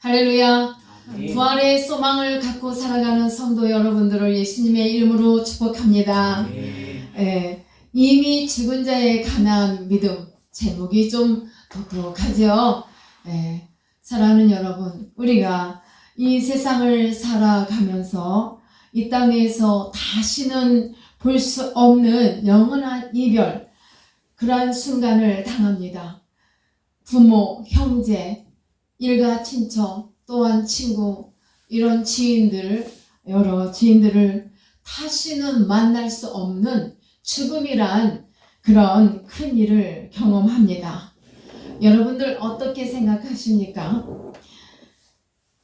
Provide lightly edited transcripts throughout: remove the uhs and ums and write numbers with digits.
할렐루야. 아멘. 부활의 소망을 갖고 살아가는 성도 여러분들을 예수님의 이름으로 축복합니다. 이미 죽은 자에 관한 믿음, 제목이 좀 독특하죠. 사랑하는 여러분, 우리가 이 세상을 살아가면서 이 땅에서 다시는 볼 수 없는 영원한 이별, 그러한 순간을 당합니다. 부모, 형제, 일가 친척, 또한 친구, 이런 지인들, 여러 지인들을 다시는 만날 수 없는 죽음이란 그런 큰 일을 경험합니다. 여러분들 어떻게 생각하십니까?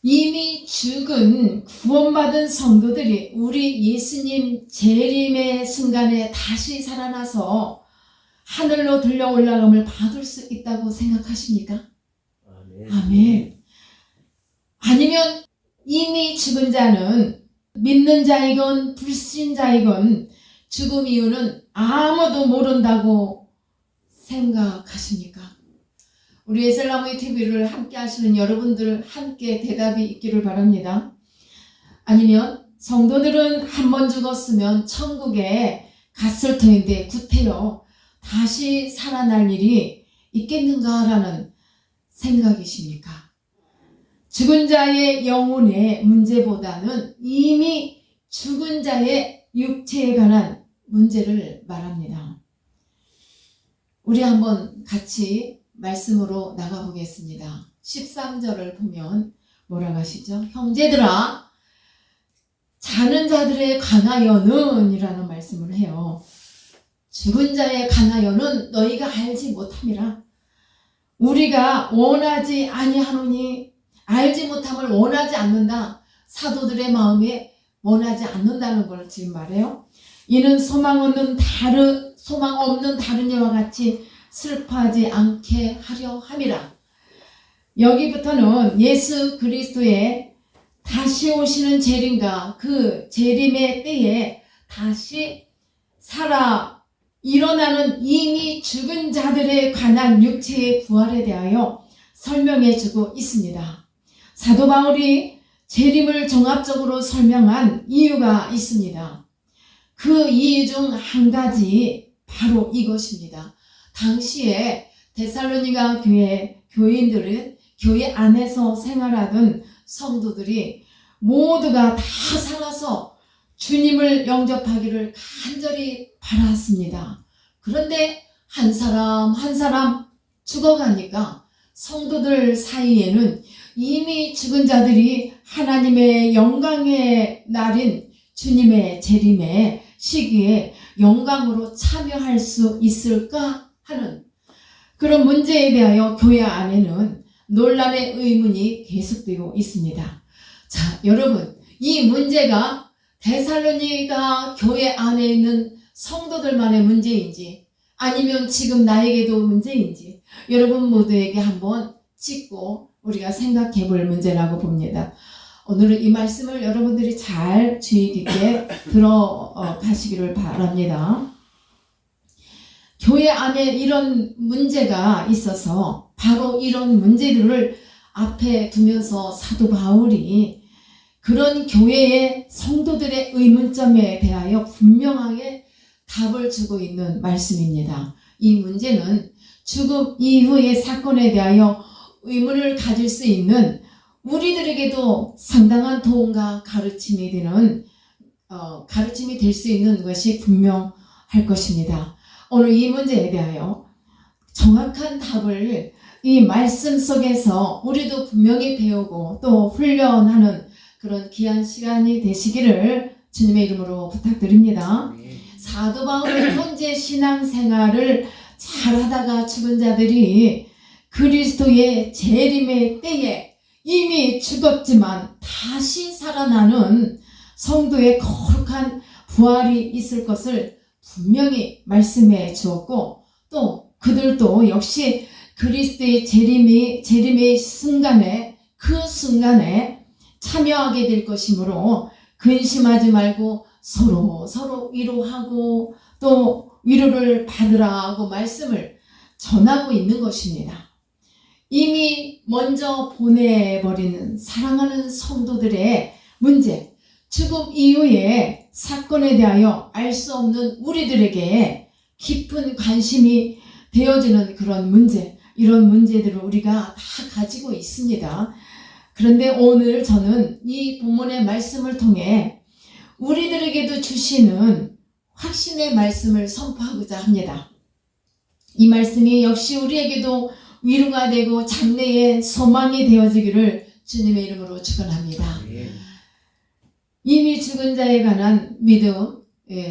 이미 죽은 구원받은 성도들이 우리 예수님 재림의 순간에 다시 살아나서 하늘로 들려 올라감을 받을 수 있다고 생각하십니까? 아멘. 아니면 이미 죽은 자는 믿는 자이건 불신자이건 죽음 이유는 아무도 모른다고 생각하십니까? 우리 에셀나무의 TV를 함께 하시는 여러분들 함께 대답이 있기를 바랍니다. 아니면 성도들은 한 번 죽었으면 천국에 갔을 터인데 구태여 다시 살아날 일이 있겠는가라는 생각이십니까? 죽은 자의 영혼의 문제보다는 이미 죽은 자의 육체에 관한 문제를 말합니다. 우리 한번 같이 말씀으로 나가보겠습니다. 13절을 보면 뭐라고 하시죠? 형제들아, 자는 자들에 관하여는 이라는 말씀을 해요. 죽은 자에 관하여는 너희가 알지 못함이라. 우리가 원하지 아니하노니 알지 못함을 원하지 않는다. 사도들의 마음에 원하지 않는다는 걸 지금 말해요. 이는 소망 없는 다른 이와 같이 슬퍼하지 않게 하려 함이라. 여기부터는 예수 그리스도의 다시 오시는 재림과 그 재림의 때에 다시 살아 일어나는 이미 죽은 자들에 관한 육체의 부활에 대하여 설명해 주고 있습니다. 사도 바울이 재림을 종합적으로 설명한 이유가 있습니다. 그 이유 중 한 가지 바로 이것입니다. 당시에 데살로니가 교인들은 교회 안에서 생활하던 성도들이 모두가 다 살아서 주님을 영접하기를 간절히 바랐습니다. 그런데 한 사람 죽어가니까 성도들 사이에는 이미 죽은 자들이 하나님의 영광의 날인 주님의 재림의 시기에 영광으로 참여할 수 있을까 하는 그런 문제에 대하여 교회 안에는 논란의 의문이 계속되고 있습니다. 자, 여러분, 이 문제가 데살로니가 교회 안에 있는 성도들만의 문제인지 아니면 지금 나에게도 문제인지 여러분 모두에게 한번 짚고 우리가 생각해 볼 문제라고 봅니다. 오늘은 이 말씀을 여러분들이 잘 주의 깊게 들어가시기를 바랍니다. 교회 안에 이런 문제가 있어서 바로 이런 문제들을 앞에 두면서 사도 바울이 그런 교회의 성도들의 의문점에 대하여 분명하게 답을 주고 있는 말씀입니다. 이 문제는 죽음 이후의 사건에 대하여 의문을 가질 수 있는 우리들에게도 상당한 도움과 가르침이 되는 가르침이 될 수 있는 것이 분명할 것입니다. 오늘 이 문제에 대하여 정확한 답을 이 말씀 속에서 우리도 분명히 배우고 또 훈련하는 그런 귀한 시간이 되시기를 주님의 이름으로 부탁드립니다. 사도 바울은 현재 신앙생활을 잘하다가 죽은 자들이 그리스도의 재림의 때에 이미 죽었지만 다시 살아나는 성도의 거룩한 부활이 있을 것을 분명히 말씀해 주었고 또 그들도 역시 그리스도의 재림의 순간에 그 순간에 참여하게 될 것이므로 근심하지 말고 서로 위로하고 또 위로를 받으라고 말씀을 전하고 있는 것입니다. 이미 먼저 보내버리는 사랑하는 성도들의 문제, 죽음 이후의 사건에 대하여 알 수 없는 우리들에게 깊은 관심이 되어지는 그런 문제, 이런 문제들을 우리가 다 가지고 있습니다. 그런데 오늘 저는 이 본문의 말씀을 통해 우리들에게도 주시는 확신의 말씀을 선포하고자 합니다. 이 말씀이 역시 우리에게도 위로가 되고 장래의 소망이 되어지기를 주님의 이름으로 축원합니다. 이미 죽은 자에 관한 믿음,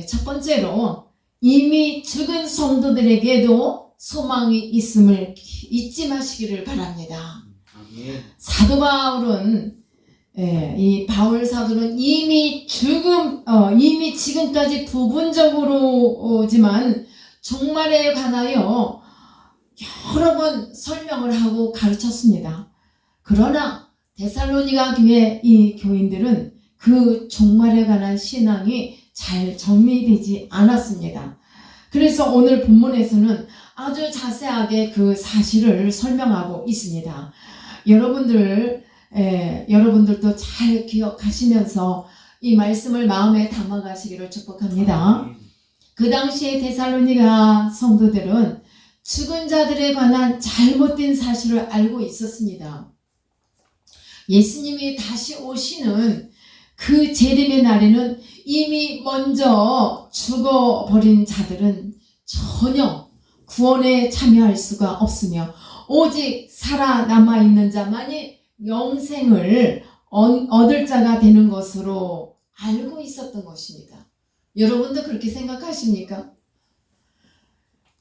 첫 번째로 이미 죽은 성도들에게도 소망이 있음을 잊지 마시기를 바랍니다. 사도 바울은 이 바울 사도는 이미 지금까지 부분적으로지만 종말에 관하여 여러 번 설명을 하고 가르쳤습니다. 그러나 데살로니가 교회 이 교인들은 그 종말에 관한 신앙이 잘 정리되지 않았습니다. 그래서 오늘 본문에서는 아주 자세하게 그 사실을 설명하고 있습니다. 여러분들도 잘 기억하시면서 이 말씀을 마음에 담아가시기를 축복합니다. 그 당시에 데살로니가 성도들은 죽은 자들에 관한 잘못된 사실을 알고 있었습니다. 예수님이 다시 오시는 그 재림의 날에는 이미 먼저 죽어버린 자들은 전혀 구원에 참여할 수가 없으며 오직 살아남아 있는 자만이 영생을 얻을 자가 되는 것으로 알고 있었던 것입니다. 여러분도 그렇게 생각하십니까?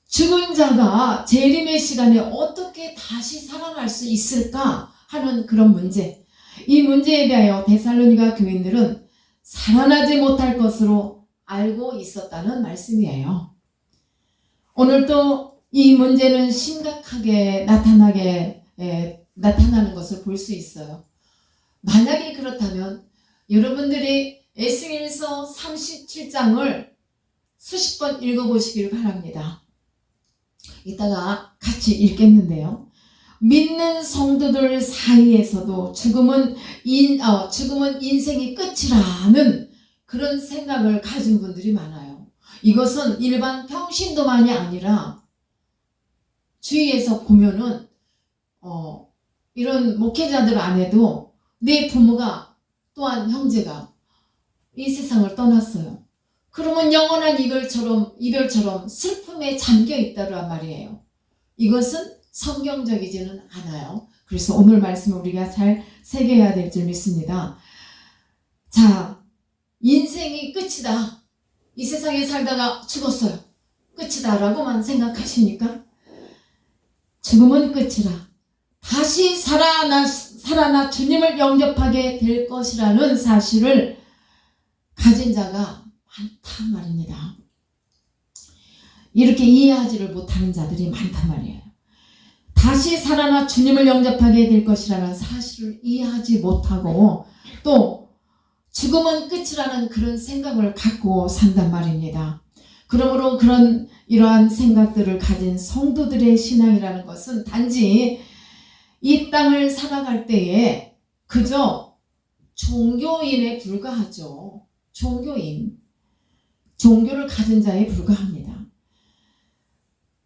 죽은 자가 재림의 시간에 어떻게 다시 살아날 수 있을까 하는 그런 문제, 이 문제에 대하여 데살로니가 교인들은 살아나지 못할 것으로 알고 있었다는 말씀이에요. 오늘도 이 문제는 심각하게 나타나는 것을 볼 수 있어요. 만약에 그렇다면 여러분들이 에스겔서 37장을 수십 번 읽어보시길 바랍니다. 이따가 같이 읽겠는데요. 믿는 성도들 사이에서도 죽음은 인생이 끝이라는 그런 생각을 가진 분들이 많아요. 이것은 일반 평신도만이 아니라 주위에서 보면은 이런 목회자들 안에도 내 부모가 또한 형제가 이 세상을 떠났어요. 그러면 영원한 이별처럼 슬픔에 잠겨 있다란 말이에요. 이것은 성경적이지는 않아요. 그래서 오늘 말씀을 우리가 잘 새겨야 될 줄 믿습니다. 자, 인생이 끝이다. 이 세상에 살다가 죽었어요. 끝이다 라고만 생각하십니까? 죽음은 끝이라. 다시 살아나 주님을 영접하게 될 것이라는 사실을 가진 자가 많단 말입니다. 이렇게 이해하지를 못하는 자들이 많단 말이에요. 다시 살아나 주님을 영접하게 될 것이라는 사실을 이해하지 못하고 또 죽음은 끝이라는 그런 생각을 갖고 산단 말입니다. 그러므로 이러한 생각들을 가진 성도들의 신앙이라는 것은 단지 이 땅을 살아갈 때에 그저 종교인에 불과하죠. 종교를 가진 자에 불과합니다.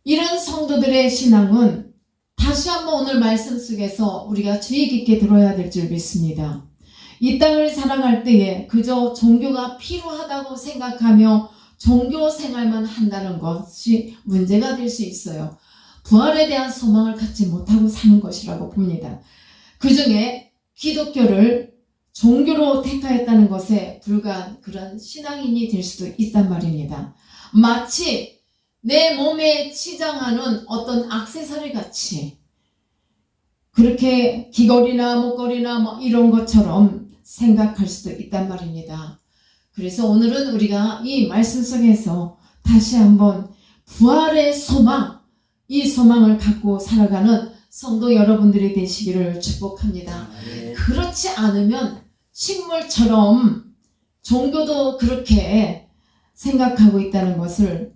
이런 성도들의 신앙은 다시 한번 오늘 말씀 속에서 우리가 주의 깊게 들어야 될 줄 믿습니다. 이 땅을 살아갈 때에 그저 종교가 필요하다고 생각하며 종교 생활만 한다는 것이 문제가 될 수 있어요. 부활에 대한 소망을 갖지 못하고 사는 것이라고 봅니다. 그 중에 기독교를 종교로 택하였다는 것에 불과한 그런 신앙인이 될 수도 있단 말입니다. 마치 내 몸에 치장하는 어떤 액세서리 같이 그렇게 귀걸이나 목걸이나 이런 것처럼 생각할 수도 있단 말입니다. 그래서 오늘은 우리가 이 말씀 속에서 다시 한번 부활의 소망, 이 소망을 갖고 살아가는 성도 여러분들이 되시기를 축복합니다. 그렇지 않으면 식물처럼 종교도 그렇게 생각하고 있다는 것을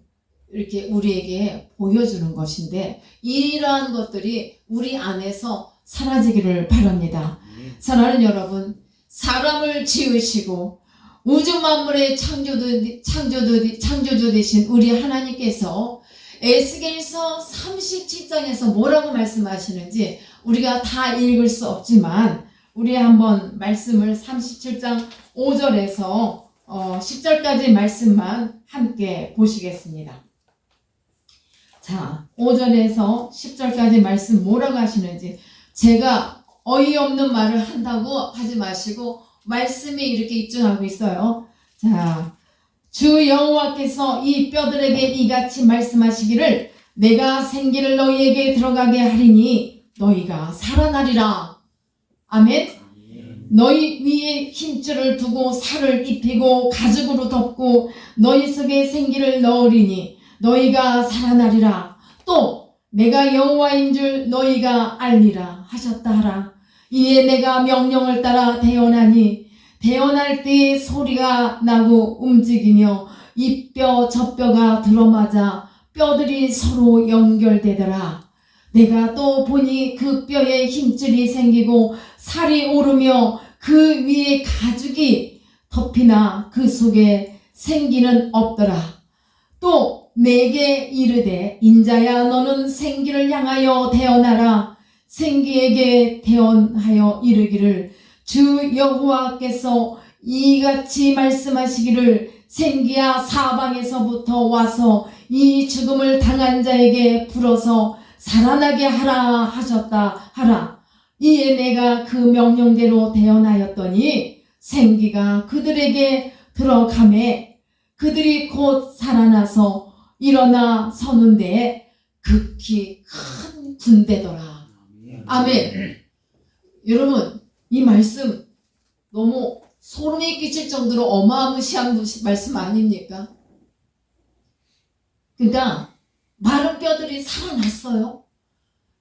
이렇게 우리에게 보여주는 것인데 이러한 것들이 우리 안에서 사라지기를 바랍니다. 사랑하는 여러분, 사람을 지으시고 우주 만물의 창조주 되신 우리 하나님께서 에스겔서 37장에서 뭐라고 말씀하시는지 우리가 다 읽을 수 없지만 우리 한번 말씀을 37장 5절에서 10절까지 말씀만 함께 보시겠습니다. 자, 5절에서 10절까지 말씀 뭐라고 하시는지, 제가 어이없는 말을 한다고 하지 마시고 말씀이 이렇게 입증하고 있어요. 자, 주 여호와께서 이 뼈들에게 이같이 말씀하시기를 내가 생기를 너희에게 들어가게 하리니 너희가 살아나리라. 아멘. 너희 위에 힘줄을 두고 살을 입히고 가죽으로 덮고 너희 속에 생기를 넣으리니 너희가 살아나리라. 또 내가 여호와인 줄 너희가 알리라 하셨다 하라. 이에 내가 명령을 따라 대언하니 대언할 때에 소리가 나고 움직이며 이 뼈 저 뼈가 들어맞아 뼈들이 서로 연결되더라. 내가 또 보니 그 뼈에 힘줄이 생기고 살이 오르며 그 위에 가죽이 덮이나 그 속에 생기는 없더라. 또 내게 이르되 인자야 너는 생기를 향하여 대언하라. 생기에게 대언하여 이르기를 주 여호와께서 이같이 말씀하시기를 생기야 사방에서부터 와서 이 죽음을 당한 자에게 불어서 살아나게 하라 하셨다 하라. 이에 내가 그 명령대로 대언하였더니 생기가 그들에게 들어가매 그들이 곧 살아나서 일어나 서는데 극히 큰 군대더라. 아멘. 여러분, 이 말씀 너무 소름이 끼칠 정도로 어마무시한 말씀 아닙니까? 그러니까 마른 뼈들이 살아났어요.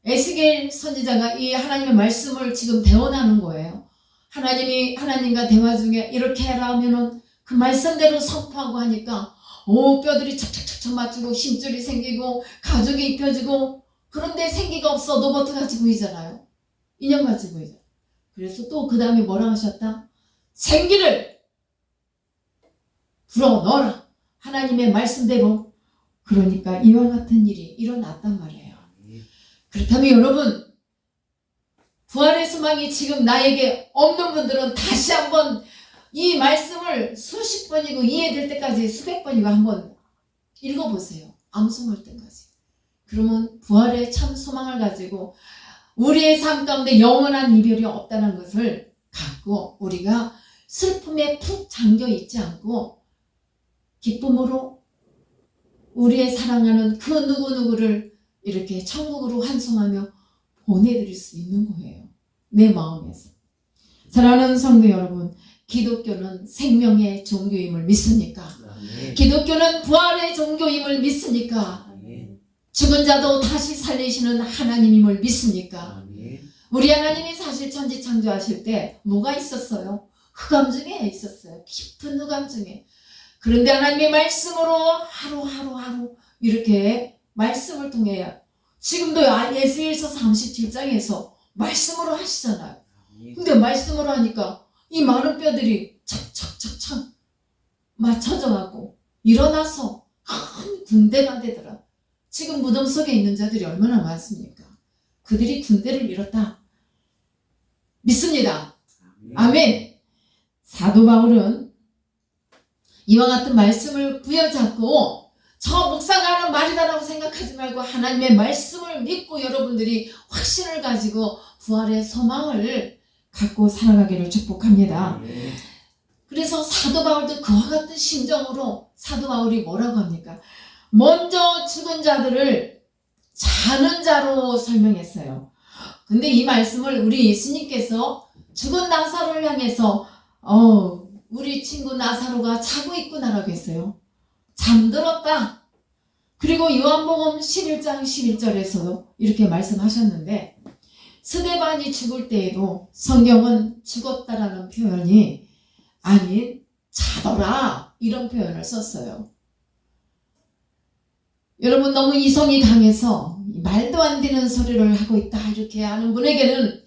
에스겔 선지자가 이 하나님의 말씀을 지금 대언하는 거예요. 하나님과 대화 중에 이렇게 해라 하면은 그 말씀대로 선포하고 하니까 뼈들이 착착착착 맞추고 힘줄이 생기고 가죽이 입혀지고, 그런데 생기가 없어. 로봇같이 보이잖아요. 인형같이 보이잖아요. 그래서 또 그 다음에 뭐라 하셨다? 생기를 불어넣어라. 하나님의 말씀대로. 그러니까 이와 같은 일이 일어났단 말이에요. 그렇다면 여러분, 부활의 소망이 지금 나에게 없는 분들은 다시 한번 이 말씀을 수십 번이고 이해될 때까지 수백 번이고 한번 읽어보세요. 암송할 때까지. 그러면 부활의 참 소망을 가지고 우리의 삶 가운데 영원한 이별이 없다는 것을 갖고 우리가 슬픔에 푹 잠겨 있지 않고 기쁨으로 우리의 사랑하는 그 누구누구를 이렇게 천국으로 환송하며 보내드릴 수 있는 거예요. 내 마음에서. 사랑하는 성도 여러분, 기독교는 생명의 종교임을 믿습니까? 기독교는 부활의 종교임을 믿습니까? 죽은 자도 다시 살리시는 하나님임을 믿습니까? 우리 하나님이 사실 천지 창조하실 때 뭐가 있었어요? 흑암 중에 있었어요. 깊은 흑암 중에. 그런데 하나님의 말씀으로 하루 이렇게 말씀을 통해 지금도 에스겔서 37장에서 말씀으로 하시잖아요. 근데 말씀으로 하니까 이 마른 뼈들이 착착착착 맞춰져 갖고 일어나서 큰 군대가 되더라. 지금 무덤 속에 있는 자들이 얼마나 많습니까? 그들이 군대를 이뤘다. 믿습니다. 아멘. 사도 바울은 이와 같은 말씀을 부여잡고 저 목사가 하는 말이다라고 생각하지 말고 하나님의 말씀을 믿고 여러분들이 확신을 가지고 부활의 소망을 갖고 살아가기를 축복합니다. 그래서 사도 바울도 그와 같은 심정으로 사도 바울이 뭐라고 합니까? 먼저 죽은 자들을 자는 자로 설명했어요. 근데 이 말씀을 우리 예수님께서 죽은 나사로를 향해서 우리 친구 나사로가 자고 있구나라고 했어요. 잠들었다. 그리고 요한복음 11장 11절에서도 이렇게 말씀하셨는데, 스데반이 죽을 때에도 성경은 죽었다라는 표현이 아닌 자더라 이런 표현을 썼어요. 여러분 너무 이성이 강해서 말도 안 되는 소리를 하고 있다 이렇게 하는 분에게는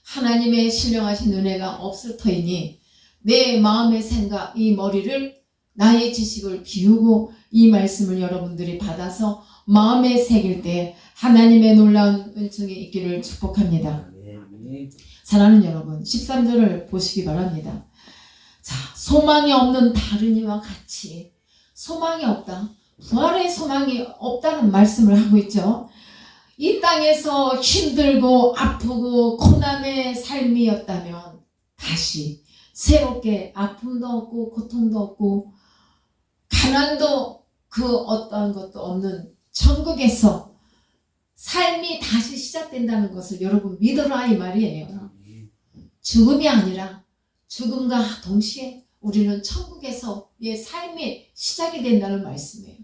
하나님의 신령하신 은혜가 없을 터이니 내 마음의 생각, 이 머리를 나의 지식을 비우고 이 말씀을 여러분들이 받아서 마음에 새길 때 하나님의 놀라운 은총이 있기를 축복합니다. 사랑하는 여러분, 13절을 보시기 바랍니다. 자, 소망이 없는 다른 이와 같이 소망이 없다. 부활의 소망이 없다는 말씀을 하고 있죠. 이 땅에서 힘들고 아프고 고난의 삶이었다면 다시 새롭게 아픔도 없고 고통도 없고 가난도 그 어떠한 것도 없는 천국에서 삶이 다시 시작된다는 것을 여러분 믿어라 이 말이에요. 죽음이 아니라 죽음과 동시에 우리는 천국에서의 삶이 시작이 된다는 말씀이에요.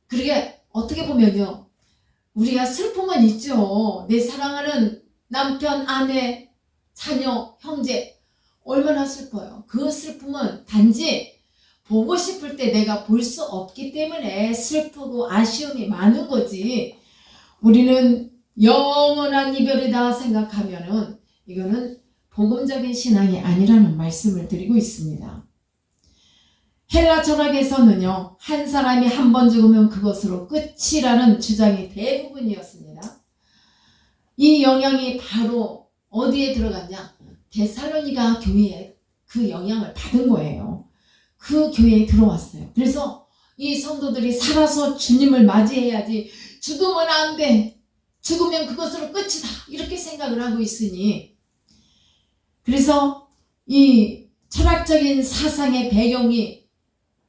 그러게 어떻게 보면요, 우리가 슬픔은 있죠. 내 사랑하는 남편, 아내, 자녀, 형제 얼마나 슬퍼요. 그 슬픔은 단지 보고 싶을 때 내가 볼 수 없기 때문에 슬프고 아쉬움이 많은 거지, 우리는 영원한 이별이다 생각하면은 이거는 복음적인 신앙이 아니라는 말씀을 드리고 있습니다. 헬라 철학에서는요, 한 사람이 한 번 죽으면 그것으로 끝이라는 주장이 대부분이었습니다. 이 영향이 바로 어디에 들어갔냐? 데살로니가 교회에 그 영향을 받은 거예요. 그 교회에 들어왔어요. 그래서 이 성도들이 살아서 주님을 맞이해야지, 죽으면 안 돼, 죽으면 그것으로 끝이다, 이렇게 생각을 하고 있으니, 그래서 이 철학적인 사상의 배경이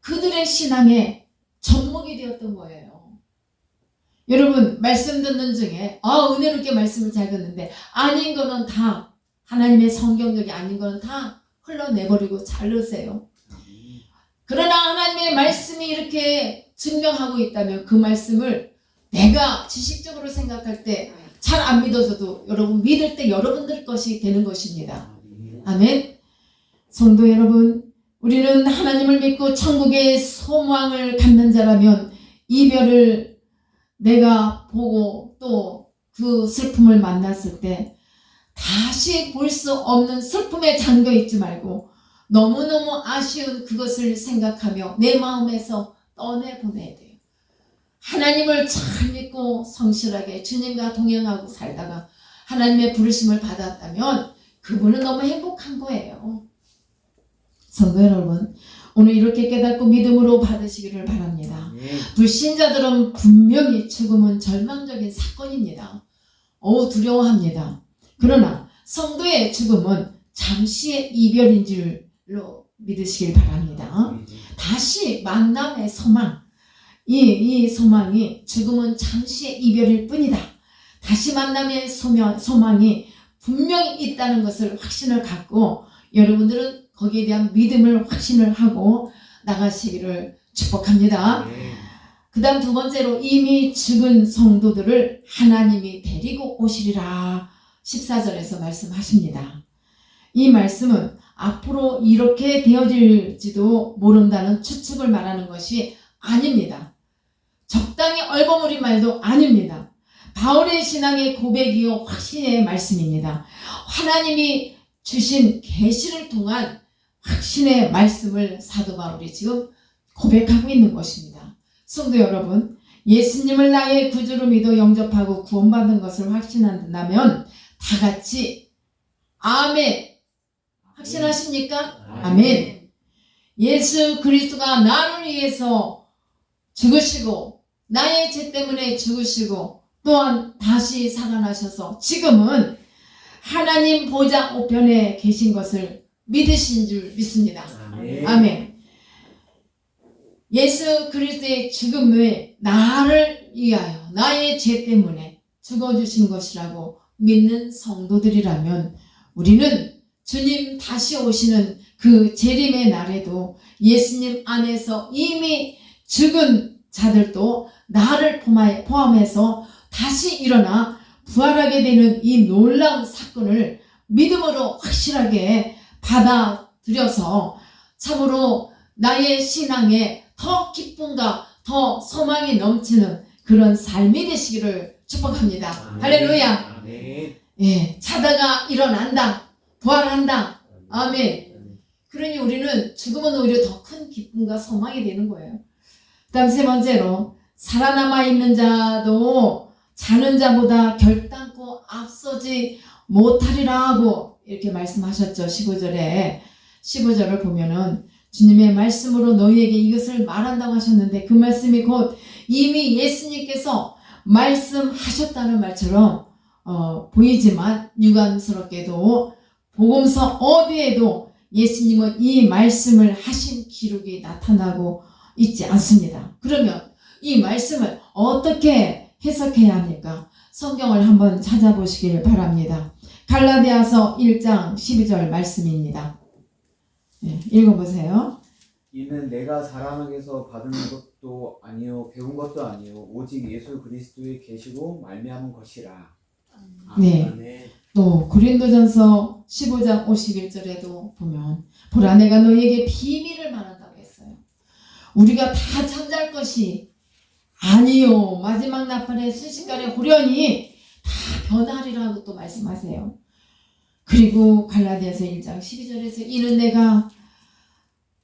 그들의 신앙의 접목이 되었던 거예요. 여러분 말씀 듣는 중에 은혜롭게 말씀을 잘 듣는데 아닌 거는 다, 하나님의 성경적이 아닌 거는 다 흘러내버리고 잘 넣으세요. 그러나 하나님의 말씀이 이렇게 증명하고 있다면 그 말씀을 내가 지식적으로 생각할 때 잘 안 믿어져도 여러분 믿을 때 여러분들 것이 되는 것입니다. 아멘. 성도 여러분, 우리는 하나님을 믿고 천국의 소망을 갖는 자라면 이별을 내가 보고 또 그 슬픔을 만났을 때 다시 볼 수 없는 슬픔에 잠겨 있지 말고 너무너무 아쉬운 그것을 생각하며 내 마음에서 떠내보내야 돼요. 하나님을 잘 믿고 성실하게 주님과 동행하고 살다가 하나님의 부르심을 받았다면 그분은 너무 행복한 거예요. 성도 여러분, 오늘 이렇게 깨닫고 믿음으로 받으시기를 바랍니다. 불신자들은 분명히 죽음은 절망적인 사건입니다. 두려워합니다. 그러나 성도의 죽음은 잠시의 이별인 줄로 믿으시길 바랍니다. 다시 만남의 소망, 이 소망이, 죽음은 잠시의 이별일 뿐이다, 다시 만남의 소망이 분명히 있다는 것을 확신을 갖고 여러분들은 거기에 대한 믿음을 확신을 하고 나가시기를 축복합니다. 그 다음 두 번째로, 이미 죽은 성도들을 하나님이 데리고 오시리라 14절에서 말씀하십니다. 이 말씀은 앞으로 이렇게 되어질지도 모른다는 추측을 말하는 것이 아닙니다. 적당히 얼버무린 말도 아닙니다. 바울의 신앙의 고백이요 확신의 말씀입니다. 하나님이 주신 계시를 통한 확신의 말씀을 사도 바울이 지금 고백하고 있는 것입니다. 성도 여러분, 예수님을 나의 구주로 믿어 영접하고 구원받은 것을 확신한다면 다 같이 아멘 확신하십니까? 아멘. 예수 그리스도가 나를 위해서 죽으시고 나의 죄 때문에 죽으시고 또한 다시 살아나셔서 지금은 하나님 보좌 우편에 계신 것을 믿으신 줄 믿습니다. 아멘. 예수 그리스도의 죽음을 나를 위하여 나의 죄 때문에 죽어주신 것이라고 믿는 성도들이라면 우리는 주님 다시 오시는 그 재림의 날에도 예수님 안에서 이미 죽은 자들도 나를 포함해서 다시 일어나 부활하게 되는 이 놀라운 사건을 믿음으로 확실하게 받아들여서 참으로 나의 신앙에 더 기쁨과 더 소망이 넘치는 그런 삶이 되시기를 축복합니다. 할렐루야. 예, 자다가 일어난다. 부활한다. 아멘. 그러니 우리는 죽으면 오히려 더 큰 기쁨과 소망이 되는 거예요. 그 다음 세 번째로 살아남아 있는 자도 자는 자보다 결단코 앞서지 못하리라 하고 이렇게 말씀하셨죠. 15절을 보면은 주님의 말씀으로 너희에게 이것을 말한다고 하셨는데 그 말씀이 곧 이미 예수님께서 말씀하셨다는 말처럼 보이지만 유감스럽게도 복음서 어디에도 예수님은 이 말씀을 하신 기록이 나타나고 있지 않습니다. 그러면 이 말씀을 어떻게 해석해야 합니까? 성경을 한번 찾아보시길 바랍니다. 갈라디아서 1장 12절 말씀입니다. 네, 읽어보세요. 이는 내가 사람에게서 받은 것도 아니요 배운 것도 아니요 오직 예수 그리스도에 계시고 말미암은 것이라. 네. 또 고린도전서 15장 51절에도 보면 보라 내가 너희에게 비밀을 말한다고 했어요. 우리가 다 잠잘 것이 아니요 마지막 나팔에 순식간에 호련히 다 변하리라고 또 말씀하세요. 그리고 갈라디아서 1장 12절에서 이는 내가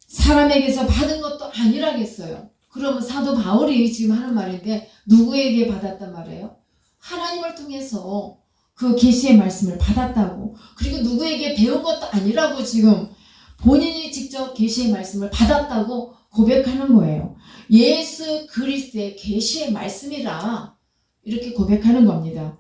사람에게서 받은 것도 아니라겠어요. 그러면 사도 바울이 지금 하는 말인데 누구에게 받았단 말이에요? 하나님을 통해서 그 계시의 말씀을 받았다고. 그리고 누구에게 배운 것도 아니라고 지금 본인이 직접 계시의 말씀을 받았다고 고백하는 거예요. 예수 그리스도의 계시의 말씀이라 이렇게 고백하는 겁니다.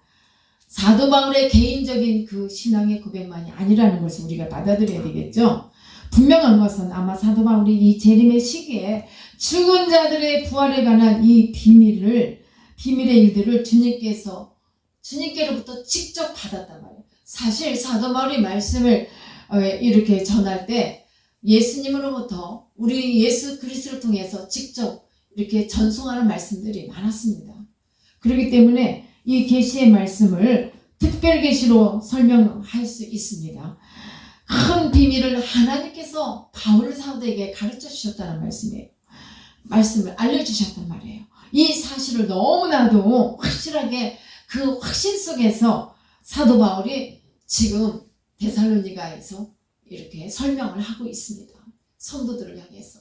사도 바울의 개인적인 그 신앙의 고백만이 아니라는 것을 우리가 받아들여야 되겠죠. 분명한 것은 아마 사도 바울이 이 재림의 시기에 죽은 자들의 부활에 관한 이 비밀의 일들을 주님께로부터 직접 받았단 말이에요. 사실 사도 바울이 말씀을 이렇게 전할 때 예수님으로부터 우리 예수 그리스도를 통해서 직접 이렇게 전송하는 말씀들이 많았습니다. 그렇기 때문에 이 계시의 말씀을 특별 계시로 설명할 수 있습니다. 큰 비밀을 하나님께서 바울 사도에게 가르쳐 주셨다는 말씀이에요. 말씀을 알려주셨단 말이에요. 이 사실을 너무나도 확실하게 그 확신 속에서 사도 바울이 지금 데살로니가에서 이렇게 설명을 하고 있습니다. 성도들을 향해서.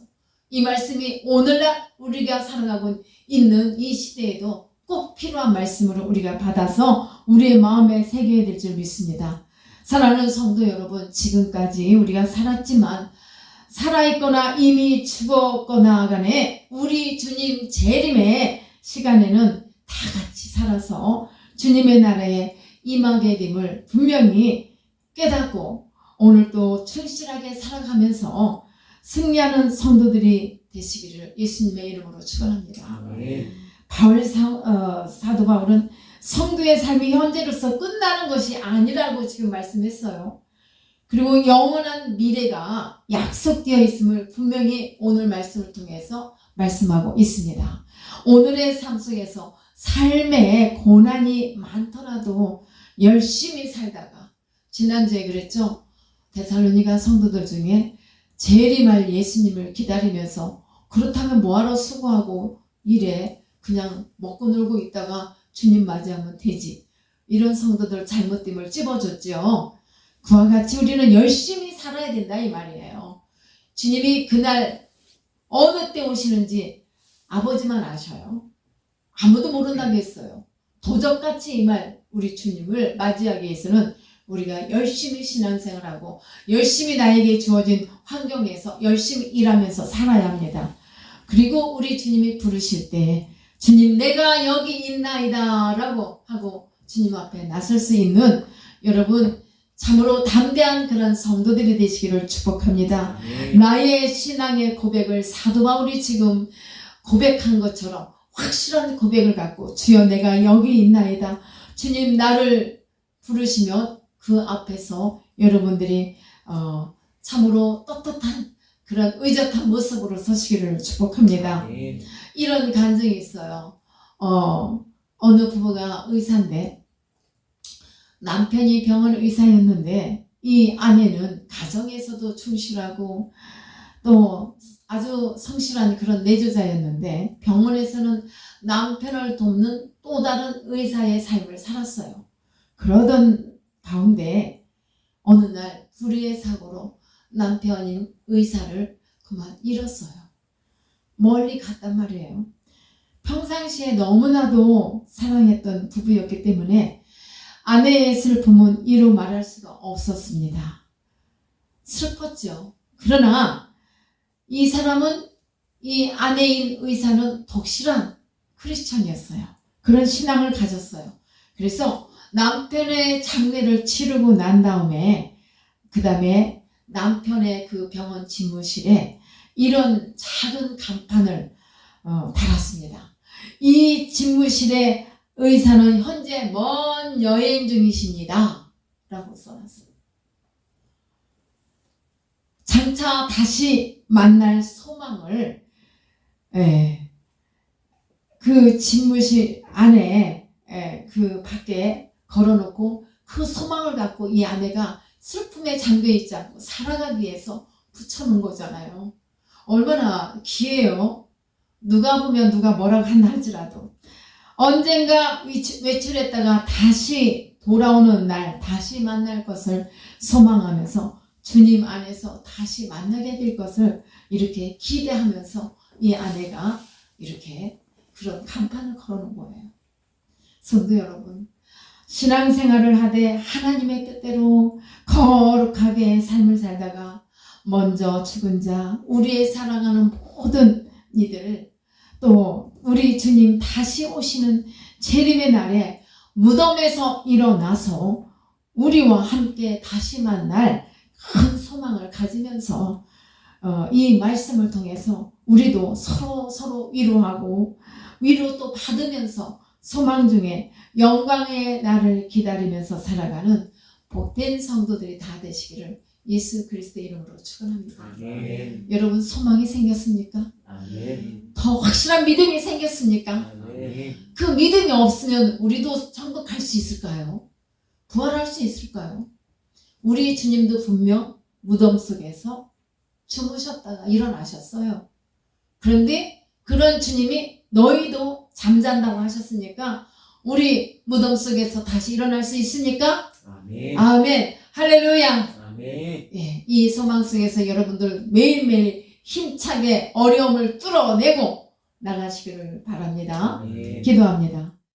이 말씀이 오늘날 우리가 살아가고 있는 이 시대에도 꼭 필요한 말씀으로 우리가 받아서 우리의 마음에 새겨야 될 줄 믿습니다. 사랑하는 성도 여러분, 지금까지 우리가 살았지만 살아있거나 이미 죽었거나 간에 우리 주님 재림의 시간에는 다 같이 살아서 주님의 나라에 임하게 됨을 분명히 깨닫고 오늘 또 충실하게 살아가면서 승리하는 성도들이 되시기를 예수님의 이름으로 축원합니다. 사도 바울은 성도의 삶이 현재로서 끝나는 것이 아니라고 지금 말씀했어요. 그리고 영원한 미래가 약속되어 있음을 분명히 오늘 말씀을 통해서 말씀하고 있습니다. 오늘의 삶 속에서 삶에 고난이 많더라도 열심히 살다가 지난주에 그랬죠. 데살로니가 성도들 중에 재림할 예수님을 기다리면서 그렇다면 뭐하러 수고하고 일해 그냥 먹고 놀고 있다가 주님 맞이하면 되지. 이런 성도들 잘못됨을 찝어줬죠. 그와 같이 우리는 열심히 살아야 된다 이 말이에요. 주님이 그날 어느 때 오시는지 아버지만 아셔요. 아무도 모른다고 했어요. 도적같이 임할 우리 주님을 맞이하기 위해서는 우리가 열심히 신앙생활하고 열심히 나에게 주어진 환경에서 열심히 일하면서 살아야 합니다. 그리고 우리 주님이 부르실 때 주님 내가 여기 있나이다 라고 하고 주님 앞에 나설 수 있는 여러분 참으로 담대한 그런 성도들이 되시기를 축복합니다. 나의 신앙의 고백을 사도 바울이 지금 고백한 것처럼 확실한 고백을 갖고 주여 내가 여기 있나이다. 주님 나를 부르시면 그 앞에서 여러분들이 참으로 떳떳한 그런 의젓한 모습으로 서시기를 축복합니다. 이런 간증이 있어요. 어느 부부가 의사인데 남편이 병원 의사였는데 이 아내는 가정에서도 충실하고 또 아주 성실한 그런 내조자였는데 병원에서는 남편을 돕는 또 다른 의사의 삶을 살았어요. 그러던 가운데 어느 날 불의의 사고로 남편인 의사를 그만 잃었어요. 멀리 갔단 말이에요. 평상시에 너무나도 사랑했던 부부였기 때문에 아내의 슬픔은 이루 말할 수가 없었습니다. 슬펐죠. 그러나 이 사람은, 이 아내인 의사는 독실한 크리스천이었어요. 그런 신앙을 가졌어요. 그래서 남편의 장례를 치르고 난 다음에 그 다음에 남편의 그 병원 집무실에 이런 작은 간판을 달았습니다. 이 집무실의 의사는 현재 먼 여행 중이십니다. 라고 써놨어요. 장차 다시 만날 소망을 그 집무실 안에 그 밖에 걸어놓고 그 소망을 갖고 이 아내가 슬픔에 잠겨있지 않고 살아가기 위해서 붙여놓은 거잖아요. 얼마나 귀해요. 누가 보면 누가 뭐라고 한다 할지라도 언젠가 외출했다가 다시 돌아오는 날 다시 만날 것을 소망하면서 주님 안에서 다시 만나게 될 것을 이렇게 기대하면서 이 아내가 이렇게 그런 간판을 걸어놓은 거예요. 성도 여러분, 신앙생활을 하되 하나님의 뜻대로 거룩하게 삶을 살다가 먼저 죽은 자, 우리의 사랑하는 모든 이들을 또 우리 주님 다시 오시는 재림의 날에 무덤에서 일어나서 우리와 함께 다시 만날 큰 소망을 가지면서 이 말씀을 통해서 우리도 서로 위로하고 위로 또 받으면서 소망 중에 영광의 날을 기다리면서 살아가는 복된 성도들이 다 되시기를 예수 그리스도의 이름으로 축원합니다. 아멘. 여러분 소망이 생겼습니까? 아멘. 더 확실한 믿음이 생겼습니까? 아멘. 그 믿음이 없으면 우리도 천국 갈 수 있을까요? 부활할 수 있을까요? 우리 주님도 분명 무덤 속에서 주무셨다가 일어나셨어요. 그런데 그런 주님이 너희도 잠잔다고 하셨으니까 우리 무덤 속에서 다시 일어날 수 있습니까? 아멘. 아멘. 할렐루야. 아멘. 예, 이 소망 속에서 여러분들 매일매일 힘차게 어려움을 뚫어내고 나가시기를 바랍니다. 아멘. 기도합니다.